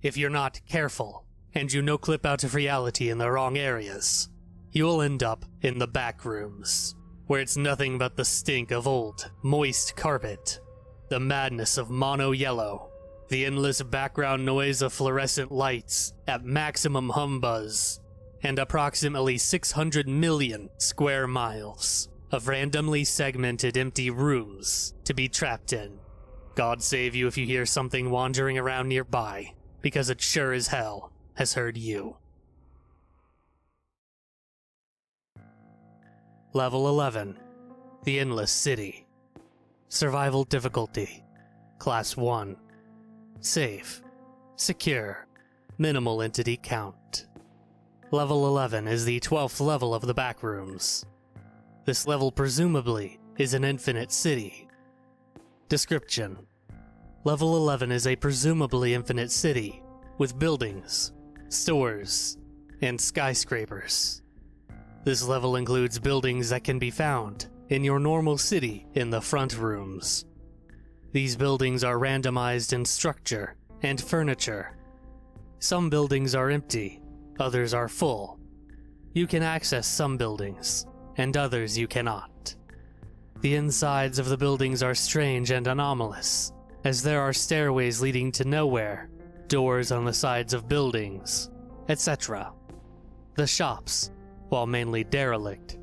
If you're not careful, and you no-clip out of reality in the wrong areas, you'll end up in the Backrooms, where it's nothing but the stink of old, moist carpet, the madness of mono yellow, the endless background noise of fluorescent lights at maximum humbuzz, and approximately 600 million square miles of randomly segmented empty rooms to be trapped in. God save you if you hear something wandering around nearby, because it sure as hell has heard you. Level 11. The Endless City. Survival difficulty. Class 1. Safe. Secure. Minimal entity count. Level 11 is the 12th level of the Backrooms. This level presumably is an infinite city. Description. Level 11 is a presumably infinite city with buildings, stores, and skyscrapers. This level includes buildings that can be found in your normal city in the front rooms. These buildings are randomized in structure and furniture. Some buildings are empty, others are full. You can access some buildings, and others you cannot. The insides of the buildings are strange and anomalous, as there are stairways leading to nowhere, doors on the sides of buildings, etc. The shops, while mainly derelict,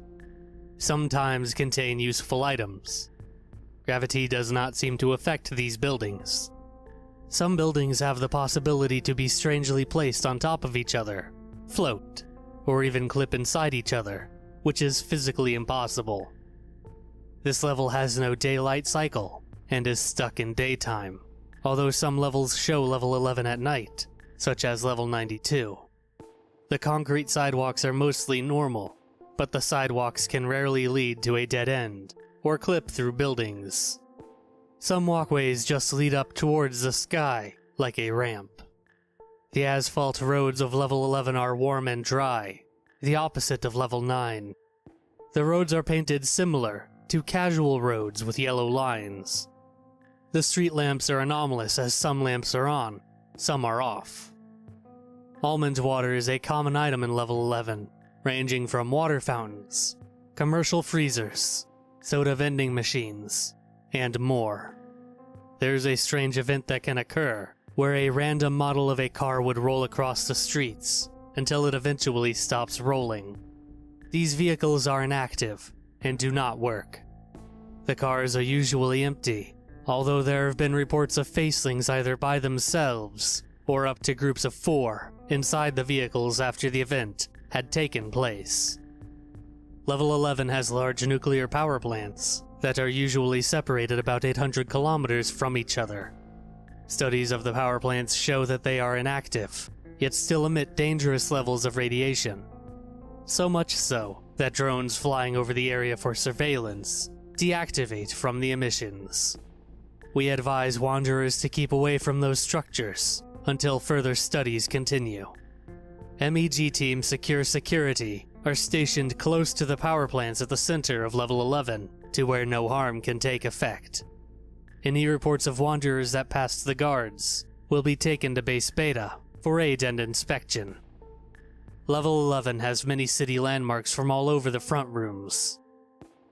sometimes contain useful items. Gravity does not seem to affect these buildings. Some buildings have the possibility to be strangely placed on top of each other, float, or even clip inside each other, which is physically impossible. This level has no daylight cycle, and is stuck in daytime, although some levels show level 11 at night, such as level 92. The concrete sidewalks are mostly normal, but the sidewalks can rarely lead to a dead end, or clip through buildings. Some walkways just lead up towards the sky, like a ramp. The asphalt roads of level 11 are warm and dry, the opposite of level 9. The roads are painted similar to casual roads with yellow lines. The street lamps are anomalous, as some lamps are on, some are off. Almond water is a common item in level 11, ranging from water fountains, commercial freezers, soda vending machines, and more. There's a strange event that can occur, where a random model of a car would roll across the streets, until it eventually stops rolling. These vehicles are inactive, and do not work. The cars are usually empty, although there have been reports of facelings either by themselves, or up to groups of 4 inside the vehicles after the event had taken place. Level 11 has large nuclear power plants that are usually separated about 800 kilometers from each other. Studies of the power plants show that they are inactive, yet still emit dangerous levels of radiation. So much so that drones flying over the area for surveillance deactivate from the emissions. We advise wanderers to keep away from those structures until further studies continue. MEG Team Secure Security are stationed close to the power plants at the center of level 11 to where no harm can take effect. Any reports of wanderers that passed the guards will be taken to Base Beta for aid and inspection. Level 11 has many city landmarks from all over the front rooms.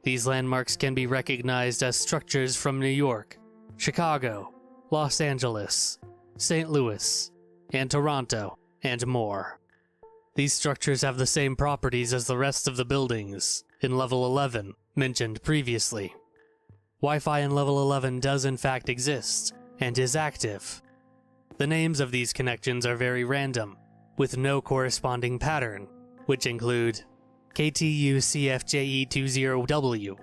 These landmarks can be recognized as structures from New York, Chicago, Los Angeles, St. Louis, and Toronto, and more. These structures have the same properties as the rest of the buildings in level 11 mentioned previously. Wi-Fi in level 11 does in fact exist, and is active. The names of these connections are very random, with no corresponding pattern, which include KTU-CFJE20W,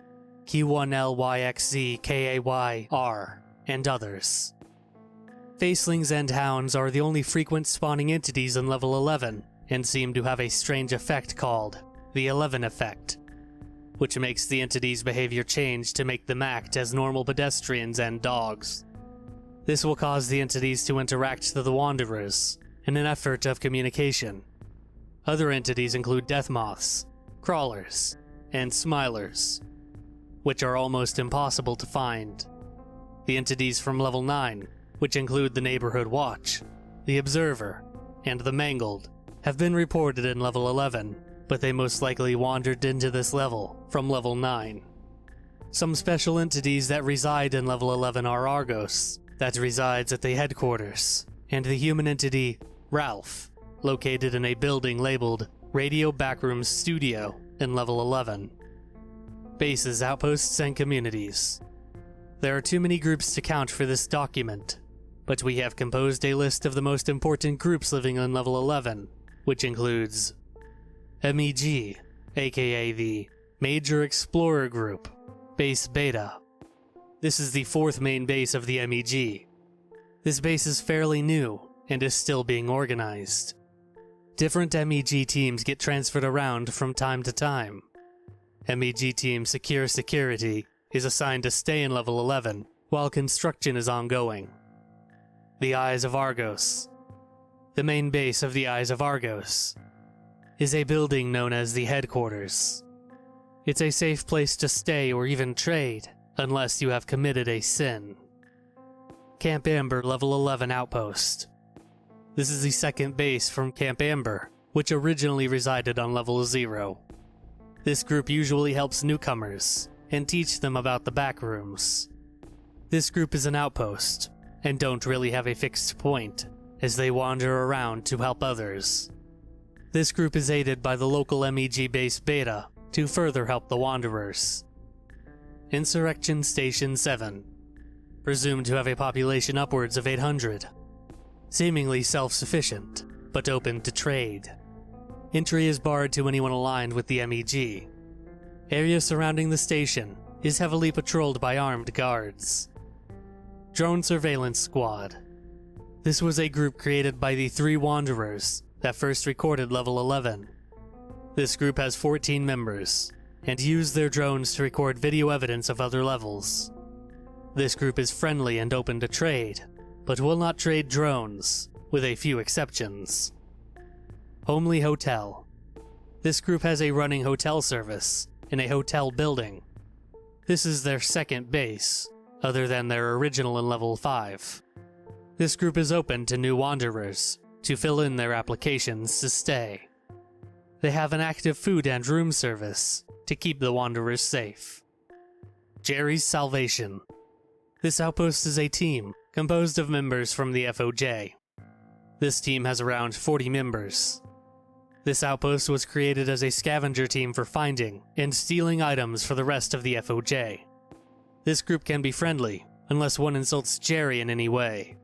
Q1LYXZ-KAYR, and others. Facelings and hounds are the only frequent spawning entities in level 11, and seem to have a strange effect called the 11 effect, which makes the entity's behavior change to make them act as normal pedestrians and dogs. This will cause the entities to interact with the wanderers in an effort of communication. Other entities include death moths, crawlers, and smilers, which are almost impossible to find. The entities from level 9, which include the Neighborhood Watch, the Observer, and the Mangled have been reported in level 11, but they most likely wandered into this level from level 9. Some special entities that reside in level 11 are Argos, that resides at the headquarters, and the human entity Ralph, located in a building labeled Radio Backrooms Studio in level 11. Bases, Outposts, and Communities. There are too many groups to count for this document, but we have composed a list of the most important groups living on level 11, which includes MEG, aka the Major Explorer Group, Base Beta. This is the 4th main base of the MEG. This base is fairly new and is still being organized. Different MEG teams get transferred around from time to time. MEG Team Secure Security is assigned to stay in level 11 while construction is ongoing. The Eyes of Argos. The main base of the Eyes of Argos is a building known as the headquarters. It's a safe place to stay or even trade, unless you have committed a sin. Camp Amber Level 11 Outpost. This is the 2nd base from Camp Amber, which originally resided on level 0. This group usually helps newcomers and teach them about the backrooms. This group is an outpost, and don't really have a fixed point, as they wander around to help others. This group is aided by the local MEG base Beta to further help the wanderers. Insurrection Station 7. Presumed to have a population upwards of 800. Seemingly self-sufficient, but open to trade. Entry is barred to anyone aligned with the MEG. Area surrounding the station is heavily patrolled by armed guards. Drone Surveillance Squad. This was a group created by the 3 Wanderers that first recorded level 11. This group has 14 members, and use their drones to record video evidence of other levels. This group is friendly and open to trade, but will not trade drones, with a few exceptions. Homely Hotel. This group has a running hotel service in a hotel building. This is their 2nd base, other than their original in level 5. This group is open to new wanderers to fill in their applications to stay. They have an active food and room service to keep the wanderers safe. Jerry's Salvation. This outpost is a team composed of members from the FOJ. This team has around 40 members. This outpost was created as a scavenger team for finding and stealing items for the rest of the FOJ. This group can be friendly, unless one insults Jerry in any way.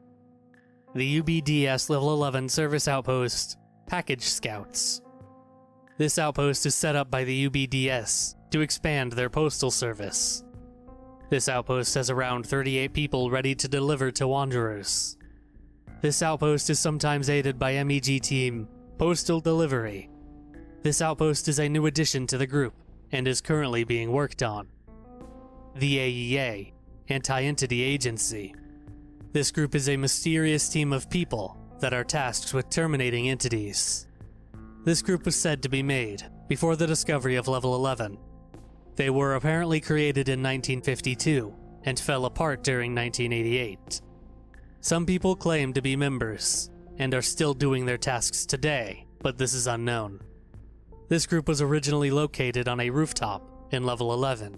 The UBDS Level 11 Service Outpost, Package Scouts. This outpost is set up by the UBDS to expand their postal service. This outpost has around 38 people ready to deliver to wanderers. This outpost is sometimes aided by MEG Team Postal Delivery. This outpost is a new addition to the group and is currently being worked on. The AEA, Anti-Entity Agency. This group is a mysterious team of people that are tasked with terminating entities. This group was said to be made before the discovery of level 11. They were apparently created in 1952 and fell apart during 1988. Some people claim to be members and are still doing their tasks today, but this is unknown. This group was originally located on a rooftop in level 11.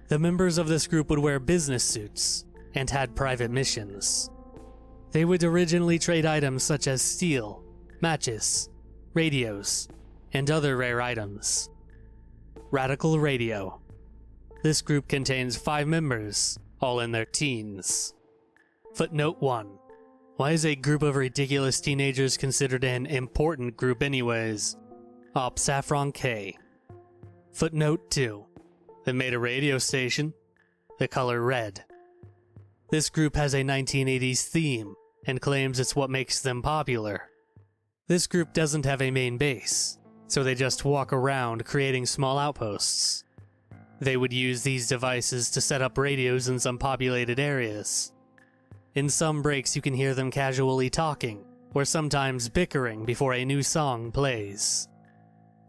The members of this group would wear business suits and had private missions. They would originally trade items such as steel, matches, radios, and other rare items. Radical Radio. This group contains 5 members, all in their teens. Footnote 1. Why is a group of ridiculous teenagers considered an important group anyways? Op Saffron K. Footnote 2. They made a radio station. The color red. This group has a 1980s theme and claims it's what makes them popular. This group doesn't have a main base, so they just walk around creating small outposts. They would use these devices to set up radios in some populated areas. In some breaks you can hear them casually talking, or sometimes bickering before a new song plays.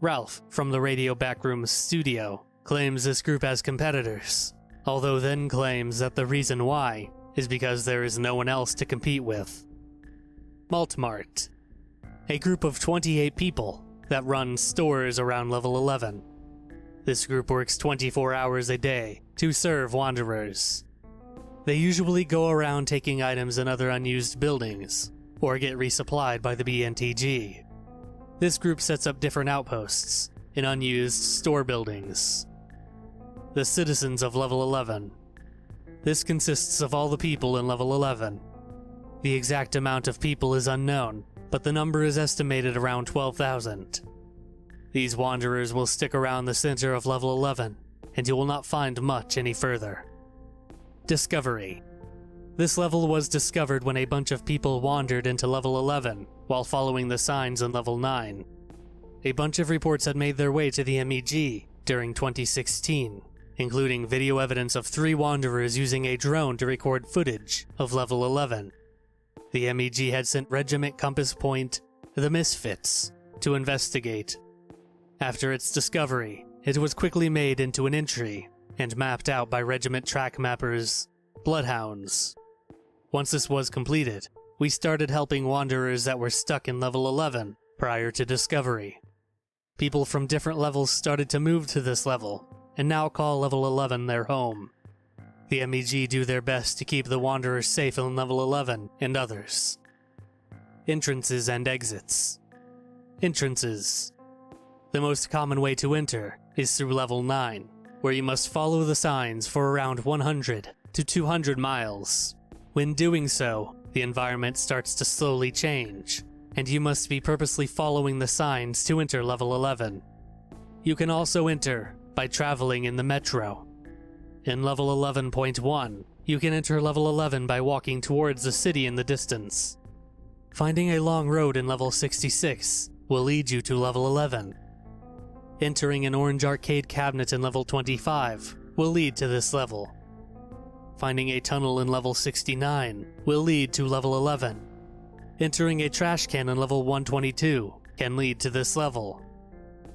Ralph, from the Radio Backrooms studio, claims this group has competitors, although then claims that the reason why is because there is no one else to compete with. Malt Mart, a group of 28 people that run stores around level 11. This group works 24 hours a day to serve wanderers. They usually go around taking items in other unused buildings, or get resupplied by the BNTG. This group sets up different outposts in unused store buildings. The Citizens of Level 11. This consists of all the people in Level 11. The exact amount of people is unknown, but the number is estimated around 12,000. These wanderers will stick around the center of Level 11, and you will not find much any further. Discovery. This level was discovered when a bunch of people wandered into Level 11 while following the signs in Level 9. A bunch of reports had made their way to the MEG during 2016, including video evidence of 3 wanderers using a drone to record footage of Level 11. The MEG had sent Regiment Compass Point, the Misfits, to investigate. After its discovery, it was quickly made into an entry and mapped out by Regiment Track Mappers, Bloodhounds. Once this was completed, we started helping wanderers that were stuck in Level 11 prior to discovery. People from different levels started to move to this level, and now call Level 11 their home. The MEG do their best to keep the wanderers safe in Level 11 and others. Entrances and exits. Entrances. The most common way to enter is through Level 9, where you must follow the signs for around 100 to 200 miles. When doing so, the environment starts to slowly change, and you must be purposely following the signs to enter Level 11. You can also enter by traveling in the metro. In Level 11.1, you can enter Level 11 by walking towards the city in the distance. Finding a long road in Level 66 will lead you to Level 11. Entering an orange arcade cabinet in Level 25 will lead to this level. Finding a tunnel in Level 69 will lead to Level 11. Entering a trash can in Level 122 can lead to this level.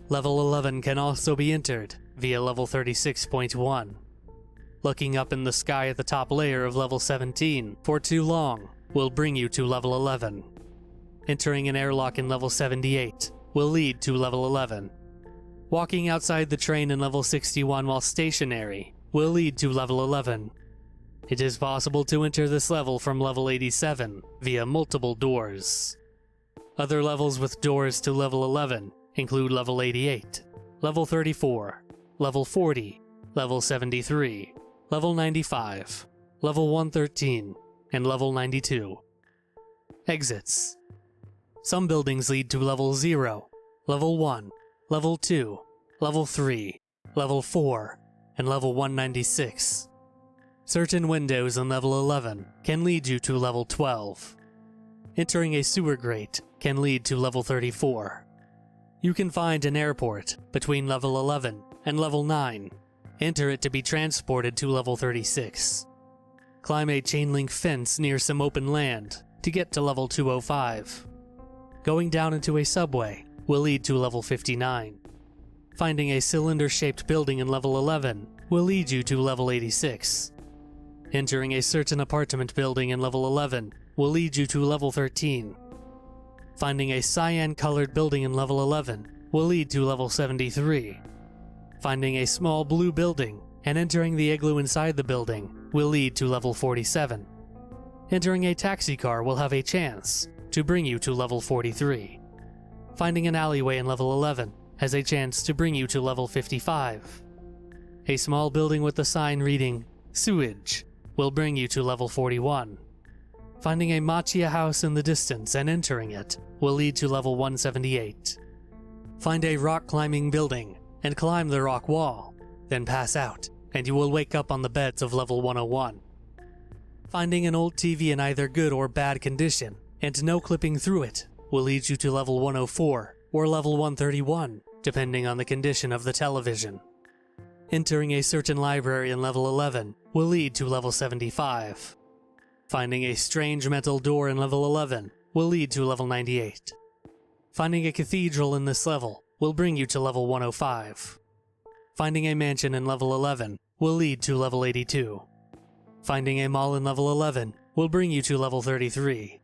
Level 11 can also be entered via Level 36.1. Looking up in the sky at the top layer of Level 17 for too long will bring you to Level 11. Entering an airlock in Level 78 will lead to Level 11. Walking outside the train in Level 61 while stationary will lead to Level 11. It is possible to enter this level from Level 87 via multiple doors. Other levels with doors to Level 11 include Level 88, Level 34, Level 40, Level 73, Level 95, Level 113, and Level 92. Exits. Some buildings lead to Level 0, Level 1, Level 2, Level 3, Level 4, and Level 196. Certain windows in Level 11 can lead you to Level 12. Entering a sewer grate can lead to Level 34. You can find an airport between Level 11 and Level 9. Enter it to be transported to Level 36. Climb a chain link fence near some open land to get to Level 205. Going down into a subway will lead to Level 59. Finding a cylinder-shaped building in Level 11 will lead you to Level 86. Entering a certain apartment building in Level 11 will lead you to Level 13. Finding a cyan-colored building in Level 11 will lead to Level 73. Finding a small blue building and entering the igloo inside the building will lead to Level 47. Entering a taxi car will have a chance to bring you to Level 43. Finding an alleyway in Level 11 has a chance to bring you to Level 55. A small building with a sign reading Sewage will bring you to Level 41. Finding a matcha house in the distance and entering it will lead to Level 178. Find a rock climbing building and climb the rock wall, then pass out, and you will wake up on the beds of Level 101. Finding an old TV in either good or bad condition and no clipping through it will lead you to Level 104 or Level 131, depending on the condition of the television. Entering a certain library in Level 11 will lead to Level 75. Finding a strange metal door in Level 11 will lead to Level 98. Finding a cathedral in this level will bring you to Level 105. Finding a mansion in Level 11 will lead to Level 82. Finding a mall in Level 11 will bring you to Level 33.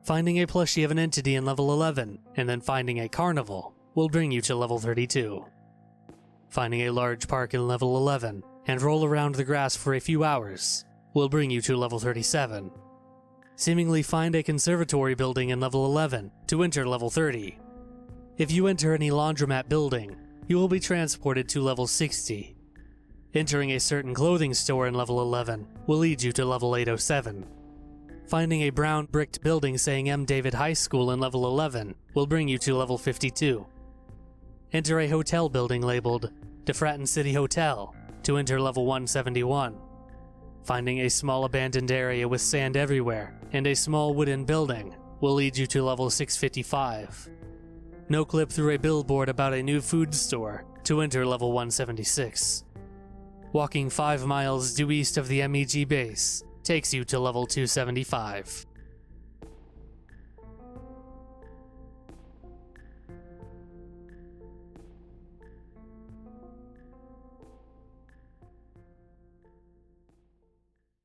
Finding a plushie of an entity in level 11, and then finding a carnival, will bring you to level 32. Finding a large park in level 11, and roll around the grass for a few hours, will bring you to level 37. Seemingly find a conservatory building in level 11 to enter level 30. If you enter any laundromat building, you will be transported to level 60. Entering a certain clothing store in level 11 will lead you to level 807. Finding a brown bricked building saying M. David High School in level 11 will bring you to level 52. Enter a hotel building labeled DeFratton City Hotel to enter level 171. Finding a small abandoned area with sand everywhere and a small wooden building will lead you to level 655. No clip through a billboard about a new food store to enter level 176. Walking 5 miles due east of the MEG base takes you to level 275.